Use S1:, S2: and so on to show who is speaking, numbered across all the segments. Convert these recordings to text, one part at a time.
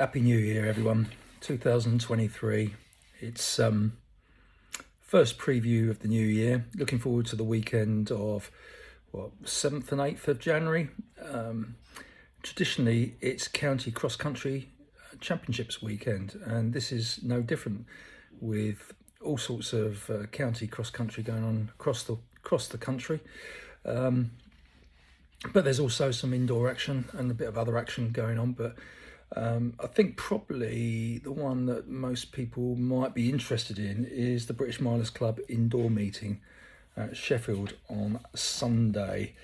S1: Happy New Year, everyone. 2023. It's first preview of the new year. Looking forward to the weekend of 7th and 8th of January. Traditionally, it's county cross country championships weekend, and this is no different, with all sorts of county cross country going on across the country. But there's also some indoor action and a bit of other action going on. But I think probably the one that most people might be interested in is the British Milers Club indoor meeting at Sheffield on Sunday.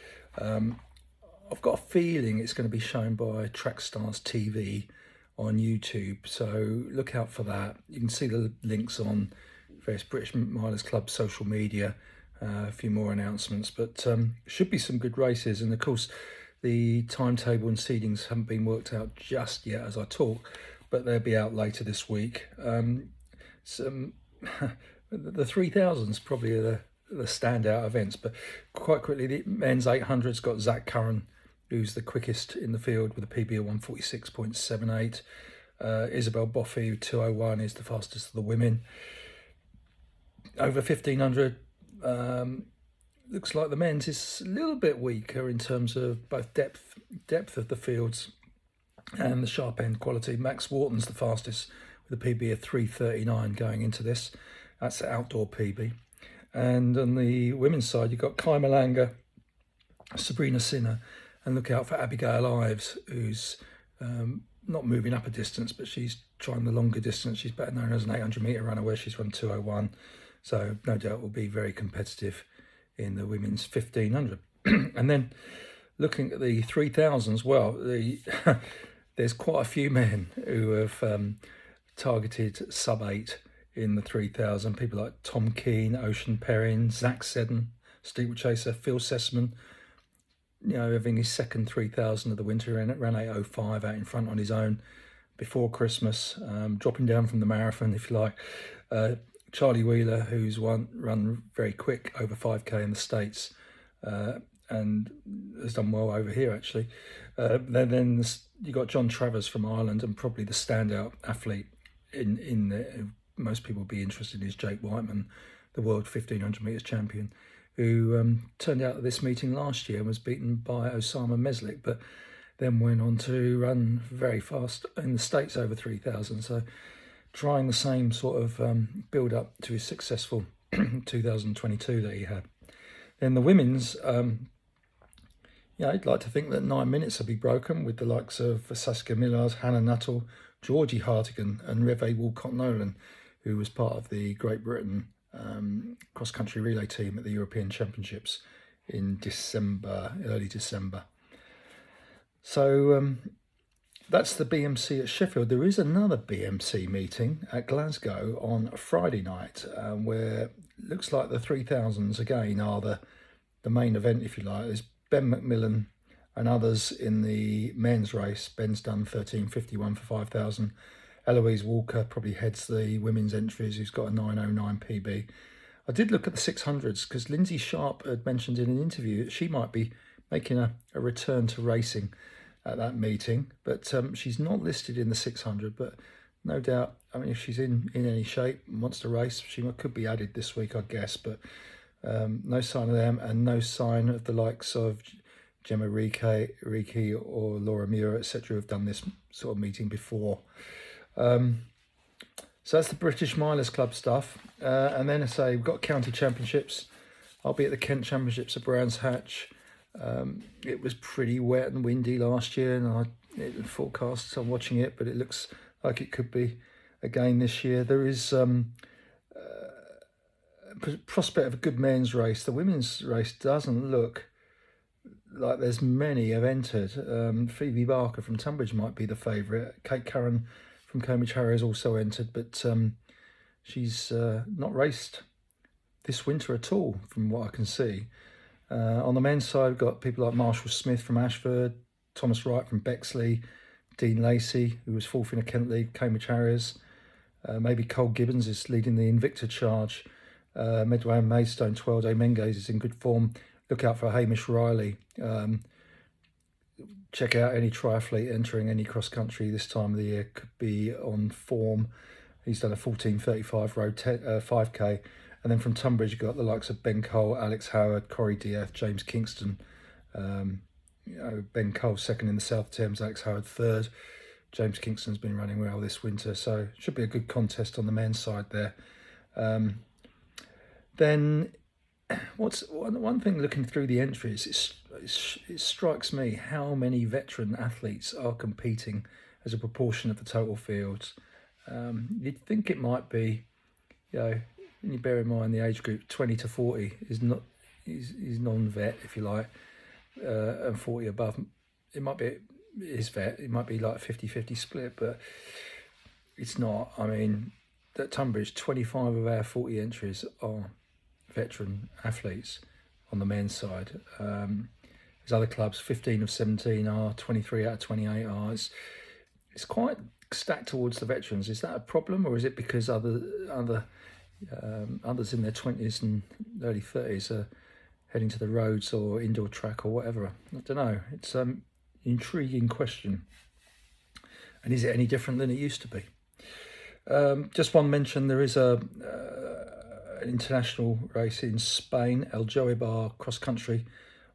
S1: I've got a feeling it's going to be shown by Trackstars TV on YouTube, so look out for that. You can see the links on various British Milers Club social media. A few more announcements, but should be some good races. And of course, the timetable and seedings haven't been worked out just yet as I talk, but they'll be out later this week. The 3000s probably are the standout events, but quite quickly, the men's 800's got Zach Curran, who's the quickest in the field with a PB of 146.78. Isabel Boffey, 201, is the fastest of the women. Over 1500, looks like the men's is a little bit weaker in terms of both depth of the fields and the sharp end quality. Max Wharton's the fastest with a PB of 3:39 going into this. That's the outdoor PB. And on the women's side, you've got Kai Malanga, Sabrina Sinner, and look out for Abigail Ives, who's not moving up a distance, but she's trying the longer distance. She's better known as an 800 metre runner, where she's run 2:01. So no doubt will be very competitive in the women's 1500. And then looking at the 3000s, well, there's quite a few men who have targeted sub 8 in the 3000. People like Tom Keane, Ocean Perrin, Zach Seddon, steeplechaser, Phil Sessman, having his second 3000 of the winter, and ran 8:05 out in front on his own before Christmas, dropping down from the marathon, if you like. Charlie Wheeler, who's run very quick over 5k in the States, and has done well over here actually. Then you got John Travers from Ireland, and probably the standout athlete in the, most people will be interested in, is Jake Whiteman, the world 1500 metres champion, who turned out at this meeting last year and was beaten by Osama Meslik, but then went on to run very fast in the States over 3000. So trying the same sort of build up to his successful 2022 that he had. Then the women's, I'd like to think that 9 minutes will be broken with the likes of Saskia Millard, Hannah Nuttall, Georgie Hartigan, and Reve Walcott-Nolan, who was part of the Great Britain cross-country relay team at the European Championships in early December. So that's the BMC at Sheffield. There is another BMC meeting at Glasgow on Friday night, where it looks like the 3000s again are the main event, if you like. There's Ben McMillan and others in the men's race. Ben's done 13:51 for 5,000. Eloise Walker probably heads the women's entries, who's got a 9:09 PB. I did look at the 600s because Lindsay Sharp had mentioned in an interview that she might be making a return to racing at that meeting, but she's not listed in the 600. But no doubt, if she's in any shape and wants to race, she could be added this week, I guess. But no sign of them, and no sign of the likes of Gemma Riki or Laura Muir, etc., who've done this sort of meeting before. So that's the British Milers Club stuff. And then I say we've got county championships. I'll be at the Kent Championships at Brands Hatch. It was pretty wet and windy last year, and it forecasts, I'm watching it, but it looks like it could be again this year. There is prospect of a good men's race. The women's race doesn't look like there's many have entered. Phoebe Barker from Tunbridge might be the favourite. Kate Curran from Cambridge Harriers also entered, but she's not raced this winter at all, from what I can see. On the men's side, we've got people like Marshall Smith from Ashford, Thomas Wright from Bexley, Dean Lacey, who was fourth in a Kent League, Cambridge Harriers. Maybe Cole Gibbons is leading the Invicta charge. Medway and Maidstone, Twelday Menges is in good form. Look out for Hamish Riley. check out any triathlete entering any cross country this time of the year. Could be on form. He's done a 14:35 road 5k. And then from Tunbridge, you've got the likes of Ben Cole, Alex Howard, Corey Diaz, James Kingston. Ben Cole second in the South Thames, Alex Howard third. James Kingston's been running well this winter, so it should be a good contest on the men's side there. Then, what's one thing looking through the entries? It strikes me how many veteran athletes are competing as a proportion of the total fields. You'd think it might be, when you bear in mind the age group 20 to 40 is non-vet, if you like, and 40 above. It might be is vet. It might be like 50-50 split, but it's not. I mean, at Tunbridge, 25 of our 40 entries are veteran athletes on the men's side. There's other clubs, 15 of 17 are, 23 out of 28 are. It's quite stacked towards the veterans. Is that a problem, or is it because others in their 20s and early 30s are heading to the roads or indoor track or whatever? I don't know. It's an intriguing question. And is it any different than it used to be? Just one mention, there is an international race in Spain, El Joibar cross country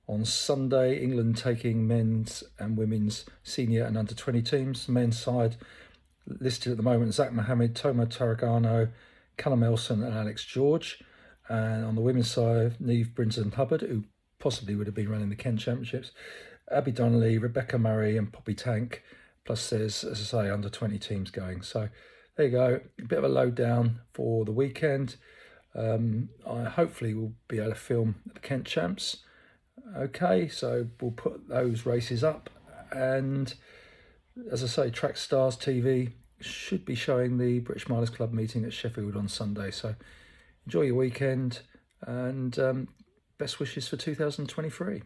S1: on Sunday. England taking men's and women's senior and under 20 teams. The men's side listed at the moment: Zach Mohammed, Tomo Tarragano, Callum Elson and Alex George. And on the women's side, Neve Brinson Hubbard, who possibly would have been running the Kent Championships, Abby Donnelly, Rebecca Murray and Poppy Tank. Plus there's, as I say, under 20 teams going. So there you go, a bit of a lowdown for the weekend. I hopefully will be able to film the Kent Champs. Okay, so we'll put those races up, and as I say, Track Stars TV should be showing the British Milers Club meeting at Sheffield on Sunday. So enjoy your weekend, and best wishes for 2023.